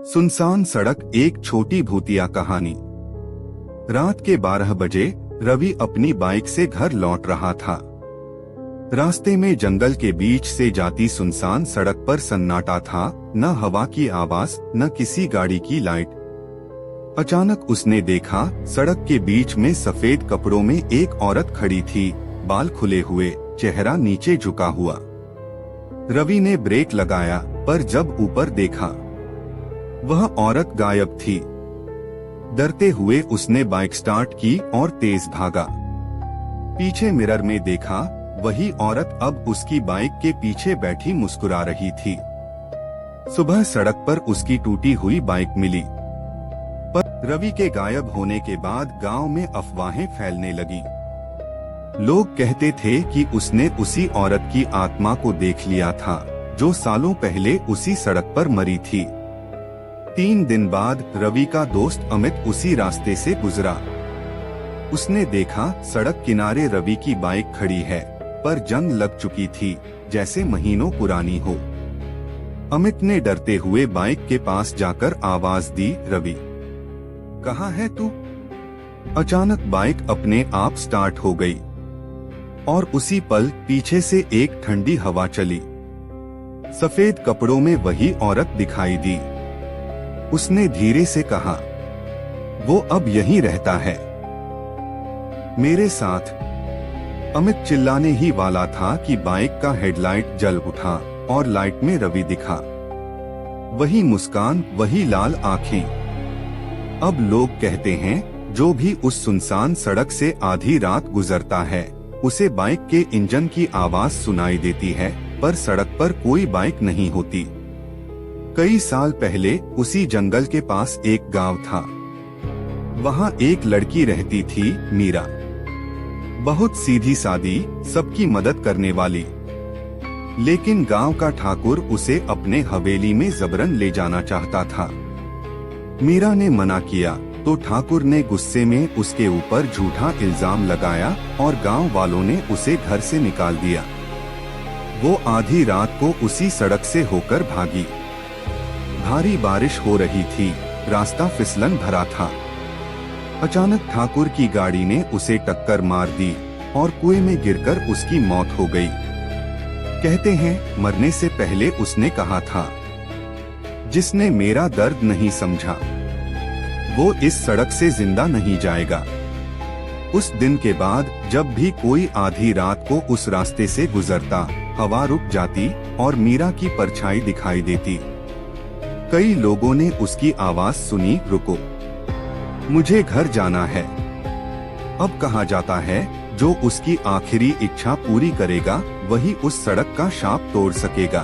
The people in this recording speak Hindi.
सुनसान सड़क, एक छोटी भूतिया कहानी। रात के 12 बजे रवि अपनी बाइक से घर लौट रहा था। रास्ते में जंगल के बीच से जाती सुनसान सड़क पर सन्नाटा था, न हवा की आवाज न किसी गाड़ी की लाइट। अचानक उसने देखा, सड़क के बीच में सफेद कपड़ों में एक औरत खड़ी थी, बाल खुले हुए, चेहरा नीचे झुका हुआ। रवि ने ब्रेक लगाया, पर जब ऊपर देखा, वह औरत गायब थी। डरते हुए उसने बाइक स्टार्ट की और तेज भागा। पीछे मिरर में देखा, वही औरत अब उसकी बाइक के पीछे बैठी मुस्कुरा रही थी। सुबह सड़क पर उसकी टूटी हुई बाइक मिली, पर रवि के गायब होने के बाद गांव में अफवाहें फैलने लगी। लोग कहते थे कि उसने उसी औरत की आत्मा को देख लिया था, जो सालों पहले उसी सड़क पर मरी थी। 3 दिन बाद रवि का दोस्त अमित उसी रास्ते से गुजरा। उसने देखा, सड़क किनारे रवि की बाइक खड़ी है, पर जंग लग चुकी थी, जैसे महीनों पुरानी हो। अमित ने डरते हुए बाइक के पास जाकर आवाज दी, रवि, कहाँ है तू? अचानक बाइक अपने आप स्टार्ट हो गई और उसी पल पीछे से एक ठंडी हवा चली। सफेद कपड़ों में वही औरत दिखाई दी। उसने धीरे से कहा, वो अब यहीं रहता है, मेरे साथ। अमित चिल्लाने ही वाला था कि बाइक का हेडलाइट जल उठा और लाइट में रवि दिखा। वही मुस्कान, वही लाल आंखें। अब लोग कहते हैं, जो भी उस सुनसान सड़क से आधी रात गुजरता है, उसे बाइक के इंजन की आवाज सुनाई देती है, पर सड़क पर कोई बाइक नहीं होती। कई साल पहले उसी जंगल के पास एक गांव था। वहां एक लड़की रहती थी, मीरा। बहुत सीधी सादी, सबकी मदद करने वाली। लेकिन गांव का ठाकुर उसे अपने हवेली में जबरन ले जाना चाहता था। मीरा ने मना किया तो ठाकुर ने गुस्से में उसके ऊपर झूठा इल्जाम लगाया और गांव वालों ने उसे घर से निकाल दिया। वो आधी रात को उसी सड़क से होकर भागी। भारी बारिश हो रही थी, रास्ता फिसलन भरा था। अचानक ठाकुर की गाड़ी ने उसे टक्कर मार दी और कुएं में गिरकर उसकी मौत हो गई। कहते हैं, मरने से पहले उसने कहा था, जिसने मेरा दर्द नहीं समझा, वो इस सड़क से जिंदा नहीं जाएगा। उस दिन के बाद जब भी कोई आधी रात को उस रास्ते से गुजरता, हवा रुक जाती और मीरा की परछाई दिखाई देती। कई लोगों ने उसकी आवाज सुनी, रुको, मुझे घर जाना है। अब कहा जाता है, जो उसकी आखिरी इच्छा पूरी करेगा, वही उस सड़क का शाप तोड़ सकेगा।